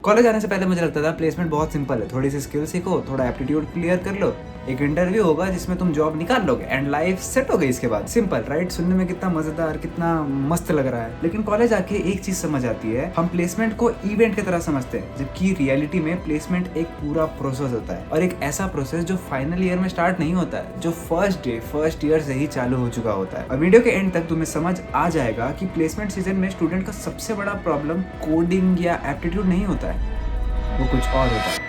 College आने से पहले मुझे लगता था प्लेसमेंट बहुत सिंपल है, थोड़ी सी स्किल सीखो, थोड़ा एप्टीट्यूड क्लियर कर लो, एक इंटरव्यू होगा जिसमें तुम जॉब निकाल लोगे एंड लाइफ सेट हो गई इसके बाद। Simple right? सुनने में कितना मजेदार, कितना मस्त लग रहा है। लेकिन कॉलेज आके एक चीज समझ आती है, हम प्लेसमेंट को इवेंट की तरह समझते हैं, जबकि रियलिटी में प्लेसमेंट एक पूरा प्रोसेस होता है, और एक ऐसा प्रोसेस जो फाइनल ईयर में स्टार्ट नहीं होता है, जो फर्स्ट ईयर से ही चालू हो चुका होता है। और वीडियो के एंड तक तुम्हें समझ आ जाएगा कि प्लेसमेंट सीजन में स्टूडेंट का सबसे बड़ा प्रॉब्लम कोडिंग या एप्टीट्यूड नहीं होता है, वो कुछ और होता है।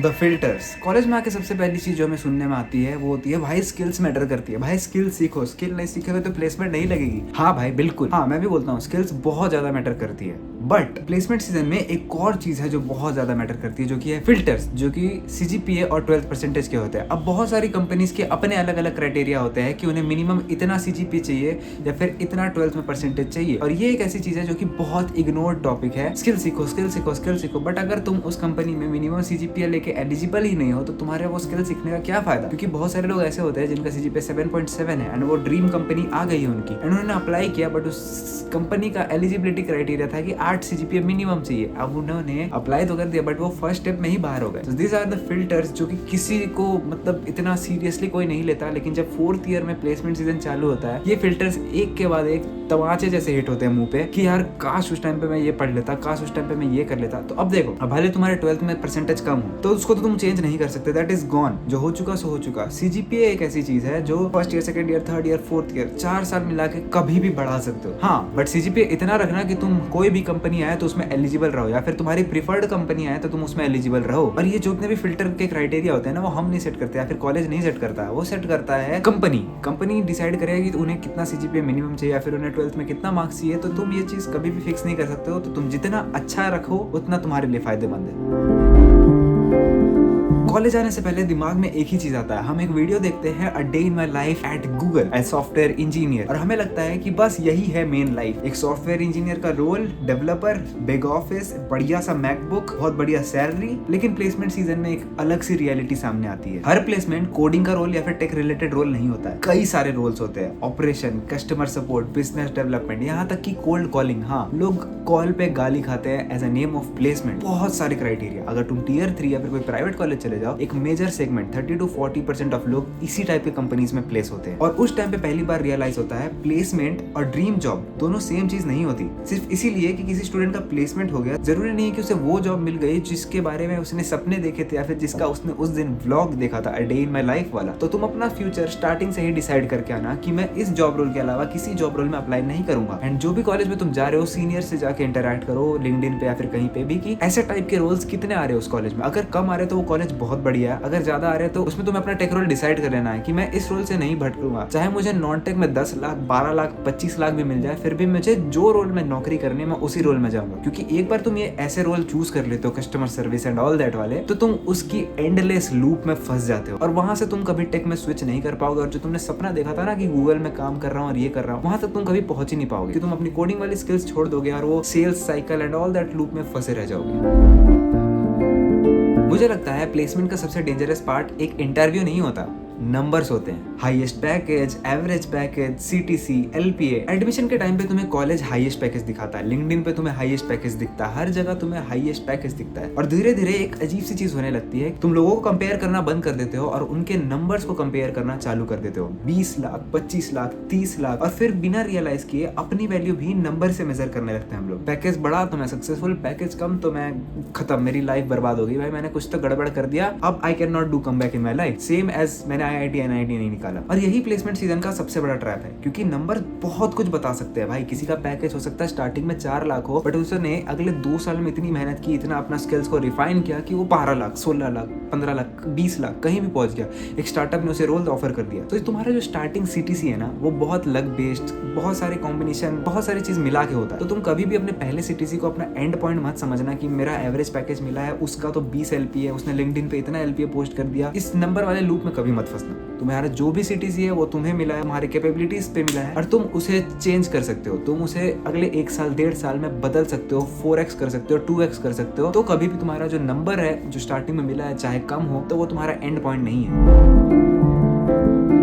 The filters. कॉलेज में आके सबसे पहली चीज जो हमें सुनने में आती है वो होती है भाई स्किल्स मैटर करती है। भाई स्किल सीखो, स्किल नहीं सीखोगे तो प्लेसमेंट नहीं लगेगी। हाँ भाई बिल्कुल, हाँ मैं भी बोलता हूँ स्किल्स बहुत ज्यादा मैटर करती है। बट प्लेसमेंट सीजन में एक और चीज है जो बहुत ज्यादा मैटर करती है, जो कि है फिल्टर्स, जो कि CGPA और 12th परसेंटेज के होते हैं। अब बहुत सारी कंपनीज के अपने अलग अलग क्राइटेरिया होते हैं कि उन्हें मिनिमम इतना CGPA चाहिए या फिर इतना 12th में परसेंटेज चाहिए, और ये एक ऐसी चीज है जो कि बहुत इग्नोर्ड टॉपिक है। स्किल सीखो, स्किल सीखो, स्किल सीखो, बट अगर तुम उस कंपनी में मिनिमम CGPA लेके एलिजिबल ही नहीं हो तो तुम्हारे वो स्किल सीखने का क्या फायदा? क्योंकि बहुत सारे लोग ऐसे होते हैं जिनका CGPA 7.7 है एंड वो ड्रीम कंपनी आ गई है उनकी, एंड उन्होंने अप्लाई किया, बट उस कंपनी का एलिजिबिलिटी क्राइटेरिया था कि 8 CGPA मिनिमम चाहिए। अब उन्होंने अप्लाई तो कर दिया बट वो फर्स्ट स्टेप में ही बाहर हो गए। So these are the filters जो कि किसी को मतलब इतना सीरियसली कोई नहीं लेता, लेकिन जब 4th ईयर में प्लेसमेंट सीजन चालू होता है, ये फिल्टर्स एक के बाद एक तमाचे जैसे हिट होते हैं मुंह पे कि यार काश उस टाइम पे मैं ये पढ़ लेता, काश उस टाइम पे मैं ये कर लेता। तो अब देखो, अब भले तुम्हारे 12th में परसेंटेज कम हो तो उसको तो तुम चेंज नहीं कर सकते, दैट इज गॉन। जो हो चुका सो हो चुका। CGPA एक ऐसी चीज है जो first year, second year, third year, fourth year 4 साल मिला के कभी भी बढ़ा सकते हो। हाँ बट CGPA इतना रखना कि तुम कोई भी कंपनी आए तो उसमें एलिजिबल रहो, या फिर तुम्हारी प्रीफर्ड कंपनी आए तो तुम उसमें एलिजिबल रहो। और ये जितने भी फिल्टर के क्राइटेरिया होते हैं ना, वो हम नहीं सेट करते या फिर कॉलेज नहीं सेट करता है, वो सेट करता है कंपनी डिसाइड करेगी कि उन्हें कितना CGPA मिनिमम चाहिए या फिर उन्हें 12th में कितना मार्क्स चाहिए। तो तुम ये चीज कभी भी फिक्स नहीं कर सकते हो। तो तुम जितना अच्छा रखो उतना तुम्हारे लिए फायदेमंद है। कॉलेज आने से पहले दिमाग में एक ही चीज आता है, हम एक वीडियो देखते हैं a day in my life at Google as software engineer, और हमें लगता है कि बस यही है मेन लाइफ। एक सॉफ्टवेयर इंजीनियर का रोल, डेवलपर, बिग ऑफिस, बढ़िया सा मैकबुक, बहुत बढ़िया सैलरी। लेकिन प्लेसमेंट सीजन में एक अलग सी रियलिटी सामने आती है। हर प्लेसमेंट कोडिंग का रोल या फिर टेक रिलेटेड रोल नहीं होता है, कई सारे रोल्स होते हैं। Operation, customer support, business development, यहाँ तक कि कोल्ड कॉलिंग। हाँ, लोग कॉल पे गाली खाते हैं as a name of placement. बहुत सारे क्राइटेरिया। अगर तुम टियर 3 या फिर कोई प्राइवेट कॉलेज चले जाओ, एक मेजर सेगमेंट 30 to 40% ऑफ लोग इसी टाइप के कंपनीज में प्लेस होते हैं। और उस टाइम पे पहली बार रियलाइज होता है प्लेसमेंट और ड्रीम जॉब दोनों सेम चीज नहीं होती। सिर्फ इसीलिए कि किसी स्टूडेंट का प्लेसमेंट हो गया, जरूरी नहीं है कि उसे वो जॉब मिल गई जिसके बारे में उसने सपने देखे थे या फिर जिसका उसने उस दिन व्लॉग देखा था, अ डे इन माई लाइफ वाला। तो तुम अपना फ्यूचर स्टार्टिंग से ही डिसाइड करके आना कि मैं इस जॉब रोल के अलावा किसी जॉब रोल में अप्लाई नहीं करूंगा। एंड जो भी कॉलेज में तुम जा रहे हो, सीनियर से जाके इंटरैक्ट करो लिंक्डइन पे या फिर कहीं पे भी कि ऐसे टाइप के रोल्स कितने आ रहे हैं उस कॉलेज में। अगर कम आ रहे तो वो कॉलेज बहुत बढ़िया है, अगर ज्यादा आ रहे तो उसमें तुम्हें अपना टेक रोल डिसाइड कर लेना है कि मैं इस रोल से नहीं भटकूंगा। चाहे मुझे नॉन टेक में 10 लाख, 12 लाख, 25 लाख भी मिल जाए, फिर भी मुझे जो रोल में नौकरी करनी है मैं उसी रोल में जाऊंगा। क्योंकि एक बार तुम ये ऐसे रोल चूज कर लेते हो, customer service and all that वाले, तो तुम उसकी एंडलेस लूप में फंस जाते हो और वहां से तुम कभी टेक में स्विच नहीं कर पाओगे। और जो तुमने सपना देखा था ना कि गूगल में काम कर रहा हूँ और ये कर रहा हूँ, वहां तक तुम कभी पहुंच ही नहीं पाओगे कि तुम अपनी कोडिंग वाली स्किल्स छोड़ दोगे और वो sales cycle and all that loop में फंसे रह जाओगे। मुझे लगता है प्लेसमेंट का सबसे डेंजरस पार्ट एक इंटरव्यू नहीं होता, नंबर्स होते हैं। Highest package, average package, CTC, LPA। Admission के टाइम पे तुम्हें कॉलेज हाईएस्ट पैकेज दिखाता है, लिंक्डइन पे तुम्हें हाईएस्ट पैकेज दिखता है, हर जगह तुम्हें हाईएस्ट पैकेज दिखता है। और धीरे धीरे एक अजीब सी चीज होने लगती है, तुम लोगों को कंपेयर करना बंद कर देते हो और उनके नंबर्स को कंपेयर करना चालू कर देते हो। 20 लाख, 25 लाख, 30 लाख, और फिर बिना रियलाइज किए अपनी वैल्यू भी नंबर से मेजर करने लगते हैं हम लोग। पैकेज बढ़ा तो मैं सक्सेसफुल, पैकेज कम तो मैं खत्म, मेरी लाइफ बर्बाद हो गई भाई, मैंने कुछ तो गड़बड़ कर दिया, अब I can not do come back in my life, same as मैंने IIT NIT नहीं निकाला। और यही प्लेसमेंट सीजन का सबसे बड़ा ट्रैप है, क्योंकि नंबर बहुत कुछ बता सकते हैं भाई। किसी का पैकेज हो सकता है स्टार्टिंग में 4 लाख हो, बट उसने अगले 2 साल में इतनी मेहनत की, इतना अपना स्किल्स को रिफाइन किया कि वो 12 लाख, 16 लाख, 15 लाख, 20 लाख कहीं भी पहुंच गया। एक स्टार्टअप ने उसे रोल ऑफर कर दिया। तो तुम्हारा जो स्टार्टिंग CTC है ना, वो बहुत लक बेस्ड, बहुत सारे कॉम्बिनेशन, बहुत सारी चीज मिला के होता है। तो तुम कभी भी अपने पहले CTC को अपना एंड पॉइंट मत समझना कि मेरा एवरेज पैकेज मिला है, उसका तो 20 LPA है, उसने लिंक्डइन पे इतना LPA पोस्ट कर दिया। इस नंबर वाले लूप में कभी मत फंसना। तुम्हारा जो भी CTC है वो तुम्हें मिला है, तुम्हारे कैपेबिलिटीज पे मिला है, और तुम उसे चेंज कर सकते हो। तुम उसे अगले 1 साल, 1.5 साल में बदल सकते हो, 4x कर सकते हो, 2x कर सकते हो। तो कभी भी तुम्हारा जो नंबर है जो स्टार्टिंग में मिला है, चाहे कम हो, तो वो तुम्हारा एंड पॉइंट नहीं है।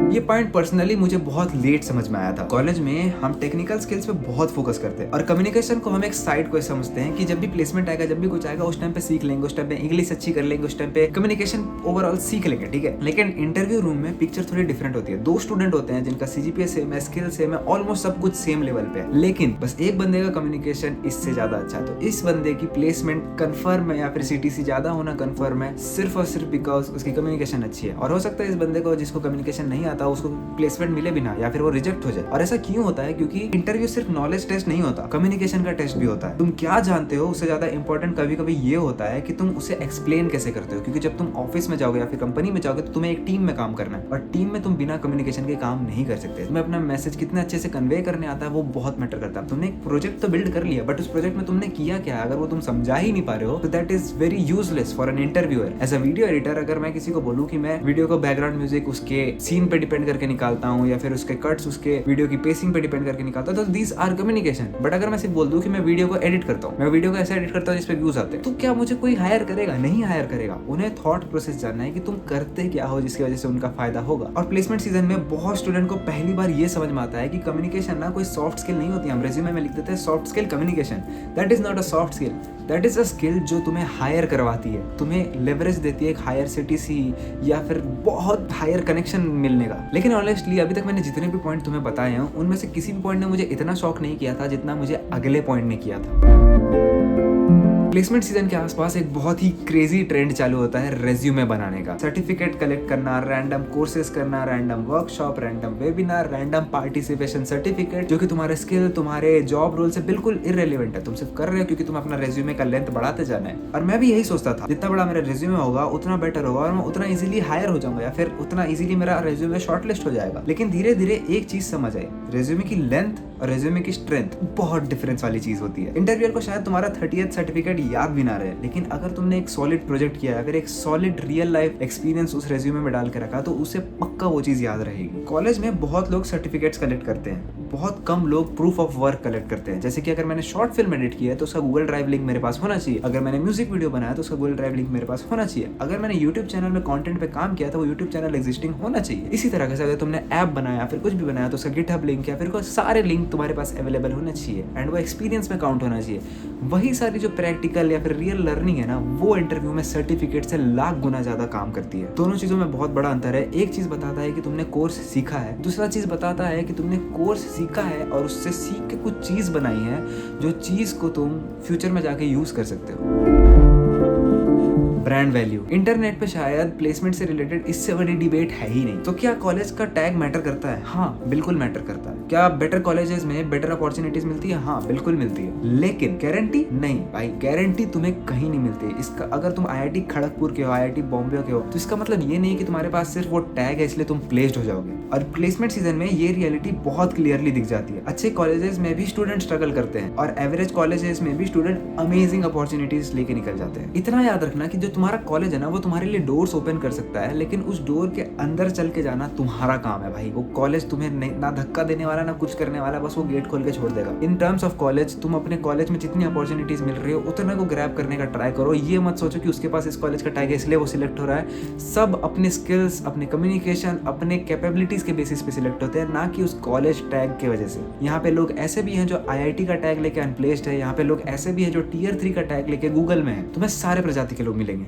ये पॉइंट पर्सनली मुझे बहुत लेट समझ में आया था। कॉलेज में हम टेक्निकल स्किल्स पे बहुत फोकस करते हैं और कम्युनिकेशन को हम एक साइड को समझते हैं कि जब भी प्लेसमेंट आएगा, जब भी कुछ आएगा, उस टाइम पे सीख लेंगे, उस टाइम पे इंग्लिश अच्छी कर लेंगे, उस टाइम पे कम्युनिकेशन ओवरऑल सीख लेंगे, ठीक है। लेकिन इंटरव्यू रूम में पिक्चर थोड़ी डिफरेंट होती है। 2 स्टूडेंट होते हैं जिनका सीजीपीए सेम है, स्किल सेम है, ऑलमोस्ट सब कुछ सेम लेवल पे है, लेकिन बस एक बंदे का कम्युनिकेशन इससे ज्यादा अच्छा है। तो इस बंदे की प्लेसमेंट कंफर्म है या फिर सीटीसी ज्यादा होना कंफर्म है सिर्फ और सिर्फ बिकॉज उसकी कम्युनिकेशन अच्छी है। और हो सकता है इस बंदे को जिसको कम्युनिकेशन नहीं आता उसको प्लेसमेंट मिले भी ना, या फिर वो रिजेक्ट हो जाए। और ऐसा क्यों होता है? क्योंकि इंटरव्यू सिर्फ नॉलेज टेस्ट नहीं होता, कम्युनिकेशन का टेस्ट भी होता है। तुम क्या जानते हो उससे ज्यादा इंपॉर्टेंट कभी कभी ये होता है कि तुम उसे एक्सप्लेन कैसे करते हो। क्योंकि जब तुम ऑफिस में जाओगे या फिर कंपनी में जाओगे तो तुम्हें एक टीम में काम करना है और टीम में तुम बिना कम्युनिकेशन के काम नहीं कर सकते। तुम्हें अपना मैसेज कितने अच्छे से कन्वे करने आता है वो बहुत मैटर करता है। तुमने एक प्रोजेक्ट तो बिल्ड कर लिया बट उस प्रोजेक्ट में तुमने किया क्या, अगर वो तुम समझा ही नहीं पा रहे हो तो that is very useless for an interviewer. As a video editor अगर मैं किसी को बोलूं कि मैं वीडियो को बैकग्राउंड म्यूजिक उसके सीन पे डिपेंड करके निकालता हूं या फिर उसके कट्स उसके वीडियो की पेसिंग पे डिपेंड करके निकालता हूं, तो दीज आर कम्युनिकेशन। बट अगर मैं सिर्फ बोल दूं कि मैं वीडियो को एडिट करता हूं, मैं वीडियो को ऐसे एडिट करता हूं जिसपे व्यूज आते हैं, तो क्या मुझे कोई हायर करेगा? नहीं हायर करेगा। उन्हें थॉट प्रोसेस जानना है कि तुम करते क्या हो जिसकी वजह से उनका फायदा होगा। और प्लेसमेंट सीजन में बहुत स्टूडेंट को पहली बार ये समझ में आता है कि कम्युनिकेशन ना कोई सॉफ्ट स्किल नहीं होती। हम रेज्यूमे में लिख देते हैं soft skill communication. That is not a soft skill, that is a skill जो तुम्हें हायर करवाती है, तुम्हें लेवरेज देती है एक हायर सीटीसी या फिर बहुत हायर कनेक्शन मिलने का। लेकिन ऑनेस्टली अभी तक मैंने जितने भी पॉइंट तुम्हें बताए हैं उनमें से किसी भी पॉइंट ने मुझे इतना शॉक नहीं किया था जितना मुझे अगले पॉइंट ने किया था। प्लेसमेंट सीजन के आसपास एक बहुत ही क्रेजी ट्रेंड चालू होता है रेज्यूमे बनाने का। सर्टिफिकेट कलेक्ट करना, रैंडम कोर्सेज करना, random workshop, random webinar, random participation certificate जो कि तुम्हारे स्किल, तुम्हारे जॉब रोल से बिल्कुल इररिलेवेंट है। तुम सिर्फ कर रहे हो क्योंकि तुम अपना रेज्यूमे का लेंथ बढ़ाते जाना है। और मैं भी यही सोचता था जितना बड़ा मेरा रेज्यूमे होगा उतना बेटर होगा और मैं उतना इजीली हायर हो जाऊंगा या फिर उतना इजीली मेरा रेज्यूमे शॉर्टलिस्ट हो जाएगा। लेकिन धीरे धीरे एक चीज समझ आई, रेज्यूमे की लेंथ और रेज्यूमे की स्ट्रेंथ बहुत डिफरेंस वाली चीज होती है। इंटरव्यूअर को शायद तुम्हारा 30th सर्टिफिकेट याद भी ना रहे, लेकिन अगर तुमने एक सॉलिड प्रोजेक्ट किया है, अगर एक सॉलिड रियल लाइफ एक्सपीरियंस उस रेज्यूमे में डाल के रखा तो उसे पक्का वो चीज याद रहेगी। कॉलेज में बहुत लोग सर्टिफिकेट्स कलेक्ट करते हैं, बहुत कम लोग प्रूफ ऑफ वर्क कलेक्ट करते हैं। जैसे कि अगर मैंने शॉर्ट फिल्म एडिट किया है तो उसका गूगल ड्राइव लिंक मेरे पास होना चाहिए। अगर मैंने म्यूजिक वीडियो बनाया तो उसका गूगल ड्राइव लिंक मेरे पास होना चाहिए। अगर मैंने यूट्यूब चैनल में कंटेंट पे काम किया तो वो यूट्यूब चैनल एग्जिस्टिंग होना चाहिए। इसी तरह से अगर तुमने ऐप बनाया फिर कुछ भी बनाया तो उसका गिटहब लिंक या फिर कोई सारे लिंक तुम्हारे पास अवेलेबल होना चाहिए एंड वो एक्सपीरियंस में काउंट होना चाहिए। वही सारी जो प्रैक्टिकल या फिर रियल लर्निंग है ना, वो इंटरव्यू में सर्टिफिकेट से लाख गुना ज्यादा काम करती है। दोनों चीजों में बहुत बड़ा अंतर है। एक चीज बताता है कि तुमने कोर्स सीखा है, दूसरा चीज बताता है कि तुमने कोर्स सीखा है और उससे सीख के कुछ चीज बनाई है जो चीज को तुम फ्यूचर में जाके यूज कर सकते हो। Brand value. इंटरनेट पे शायद प्लेसमेंट से रिलेटेड इससे बड़ी डिबेट है ही नहीं। तो क्या कॉलेज का टैग मैटर करता है? हाँ, बिल्कुल मैटर करता है। क्या बेटर कॉलेजेस में बेटर अपॉर्चुनिटीज मिलती है? हाँ, बिल्कुल मिलती है। लेकिन गारंटी नहीं भाई, गारंटी तुम्हें कहीं नहीं मिलती। इसका अगर तुम IIT खड़गपुर के हो, IIT बॉम्बे के हो, तो इसका मतलब ये नहीं कि तुम्हारे पास सिर्फ वो टैग है इसलिए तुम प्लेस्ड हो जाओगे। और प्लेसमेंट सीजन में ये रियलिटी बहुत क्लियरली दिख जाती है। अच्छे कॉलेजेस में भी स्टूडेंट स्ट्रगल करते हैं और एवरेज कॉलेजेस में भी स्टूडेंट अमेजिंग अपॉर्चुनिटीज लेके निकल जाते हैं। इतना याद रखना कि जो तुम्हारा कॉलेज है ना, वो तुम्हारे लिए डोर्स ओपन कर सकता है, लेकिन उस डोर के अंदर चल के जाना तुम्हारा काम है भाई। वो कॉलेज तुम्हें ना धक्का देने वाला ना कुछ करने वाला, बस वो गेट खोल के छोड़ देगा। इन टर्म्स ऑफ कॉलेज, तुम अपने कॉलेज में जितनी अपॉर्चुनिटीज मिल रही हो उतना को ग्रैब करने का ट्राई करो। ये मत सोचो कि उसके पास इस कॉलेज का टैग है इसलिए वो सिलेक्ट हो रहा है। सब अपने स्किल्स, अपने कम्युनिकेशन, अपने कैपेबिलिटीज के बेसिस पे सिलेक्ट होते हैं, ना कि उस कॉलेज टैग के वजह से। यहाँ पे लोग ऐसे भी हैं जो IIT का टैग लेके अनप्लेस्ड है, यहाँ पे लोग ऐसे भी हैं जो Tier 3 का टैग लेके गूगल में है। तुम्हें सारे प्रजाति के लोग मिलेंगे।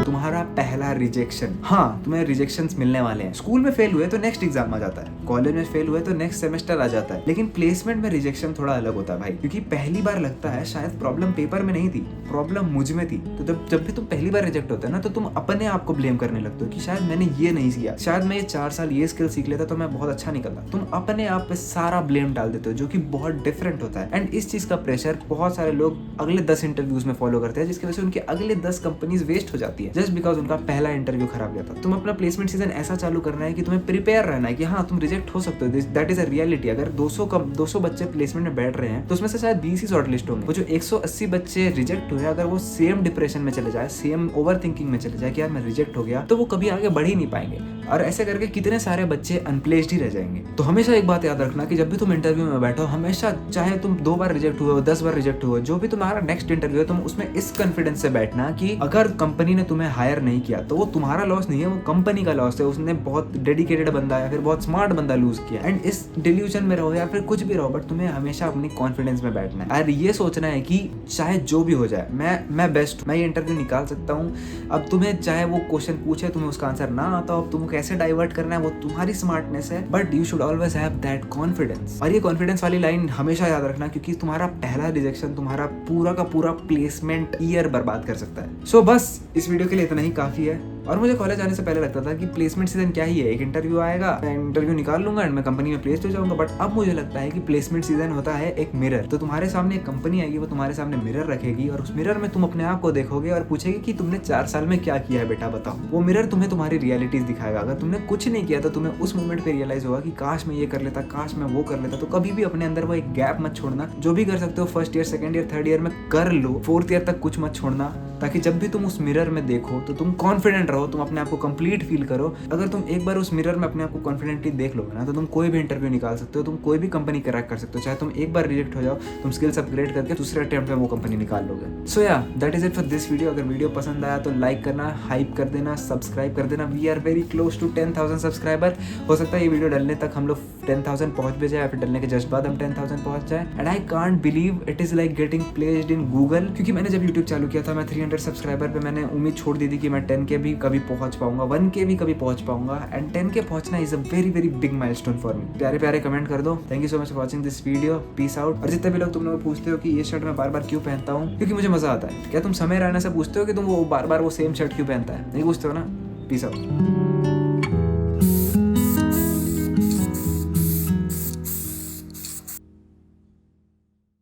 तुम्हारा पहला रिजेक्शन, हाँ, तुम्हें रिजेक्शंस मिलने वाले हैं। स्कूल में फेल हुए तो नेक्स्ट एग्जाम आ जाता है, कॉलेज में फेल हुए तो नेक्स्ट सेमेस्टर आ जाता है। लेकिन प्लेसमेंट में रिजेक्शन थोड़ा अलग होता है भाई, क्योंकि पहली बार लगता है शायद प्रॉब्लम पेपर में नहीं थी, प्रॉब्लम मुझ में थी। तो जब भी तुम पहली बार रिजेक्ट होता है ना, तो तुम अपने आप को ब्लेम करने लगते हो कि शायद मैंने ये नहीं किया, शायद मैं ये 4 साल ये स्किल सीख लेता तो मैं बहुत अच्छा निकलता। तुम अपने आप पे सारा ब्लेम डाल देते हो, जो कि बहुत डिफरेंट होता है। एंड इस चीज का प्रेशर बहुत सारे लोग अगले 10 इंटरव्यूज में फॉलो करते हैं, जिसकी वजह से उनके अगले 10 कंपनीज वेस्ट हो जाती है जस्ट बिकॉज उनका पहला इंटरव्यू खराब गया था। तुम अपना प्लेसमेंट सीजन ऐसा चालू करना है कि तुम्हें प्रिपेयर रहना है कि हाँ, तुम रिजेक्ट हो सकते हो। That is a reality. अगर 200 बच्चे प्लेसमेंट में बैठ रहे हैं तो उसमें से शायद 20 ही शॉर्टलिस्ट होंगे। वो जो 180 बच्चे रिजेक्ट हुए, अगर वो सेम डिप्रेशन में चले जाए, सेम ओवर थिंकिंग में चले जाए कि यार मैं रिजेक्ट हो गया, तो वो कभी आगे बढ़ ही नहीं पाएंगे। और ऐसे करके कितने सारे बच्चे अनप्लेस्ड ही रह जाएंगे। तो हमेशा एक बात याद रखना कि जब भी तुम इंटरव्यू में बैठो, हमेशा चाहे तुम 2 बार रिजेक्ट हुए हो, 10 बार रिजेक्ट हुए हो, जो भी तुम्हारा नेक्स्ट इंटरव्यू है, तुम उसमें इस कॉन्फिडेंस से बैठना कि अगर कंपनी ने तुम्हें हायर नहीं किया तो वो तुम्हारा लॉस नहीं है, वो कंपनी का लॉस है। उसने बहुत डेडिकेटेड बंदा या फिर बहुत स्मार्ट बंदा लूज किया। एंड इस डिल्यूजन में रहो या फिर कुछ भी रहो, बट तुम्हें हमेशा अपनी कॉन्फिडेंस में बैठना है और ये सोचना है कि चाहे जो भी हो जाए मैं बेस्ट, मैं ये इंटरव्यू निकाल सकता हूँ। अब तुम्हें चाहे वो क्वेश्चन पूछे, तुम्हें उसका आंसर ना आता हो, अब तुमको कैसे डाइवर्ट करना है वो तुम्हारी स्मार्टनेस है, but you should always have that confidence. और ये कॉन्फिडेंस वाली लाइन हमेशा याद रखना, क्योंकि तुम्हारा पहला रिजेक्शन तुम्हारा पूरा का पूरा प्लेसमेंट ईयर बर्बाद कर सकता है। सो बस इस वीडियो के लिए इतना ही काफी है। और मुझे कॉलेज आने से पहले लगता था कि प्लेसमेंट सीजन क्या ही है, एक इंटरव्यू आएगा, मैं इंटरव्यू निकाल लूंगा एंड मैं कंपनी में प्लेस्ड हो जाऊंगा। बट अब मुझे लगता है कि प्लेसमेंट सीजन होता है एक मिरर। तो तुम्हारे सामने एक कंपनी आएगी, वो तुम्हारे सामने मिरर रखेगी और उस मिरर में तुम अपने आप को देखोगे और पूछेगी कि तुमने 4 साल में क्या किया है बेटा, बताओ। वो मिरर तुम्हें तुम्हारी रियलिटीज दिखाएगा। अगर तुमने कुछ नहीं किया तो तुम्हें उस मोमेंट पे रियलाइज होगा कि काश मैं ये कर लेता, काश मैं वो कर लेता। तो कभी भी अपने अंदर वो एक गैप मत छोड़ना। जो भी कर सकते हो first year, second year, third year में कर लो, फोर्थ ईयर तक कुछ मत छोड़ना, ताकि जब भी तुम उस मिरर में देखो तो तुम कॉन्फिडेंट रहो, तुम अपने आप को कंप्लीट फील करो। अगर तुम एक बार उस मिरर में अपने आप को कॉन्फिडेंटली देख लोगे ना, तो तुम कोई भी इंटरव्यू निकाल सकते हो, तुम कोई भी कंपनी क्रैक कर सकते हो। चाहे तुम एक बार रिजेक्ट हो जाओ, तुम स्किल्स अपग्रेड करके दूसरे अटेम्प्ट में वो कंपनी निकाल लोगे। सो या that is it for this video. अगर वीडियो पसंद आया तो लाइक करना, हाइप कर देना, सब्सक्राइब कर देना। We are very close to 10,000 subscriber. हो सकता है ये वीडियो डलने तक हम लोग 10,000 पहुंच भी जाए या फिर डलने के जस्ट बाद हम 10,000 पहुंच जाए। And I can't believe it is like getting placed in Google, क्योंकि मैंने जब यूट्यूब चालू किया था मैं 300 सब्सक्राइबर पे मैंने उम्मीद छोड़ दी थी कि मैं 10K भी कभी पहुंच पाऊंगा, 1K भी कभी पहुंच पाऊंगा। एंड 10K पहुंचना is a very very big milestone for me. प्यारे प्यारे कमेंट कर दो। Thank you so much for watching this video. Peace out. और जितने भी लोग तुम लोग पूछते हो कि ये शर्ट मैं बार बार क्यों पहनता हूँ, क्योंकि मुझे मजा आता है। क्या तुम समय रहने से पूछते हो कि तुम वो बार बार वो सेम शर्ट क्यों पहनता है? नहीं पूछते हो ना। Peace out.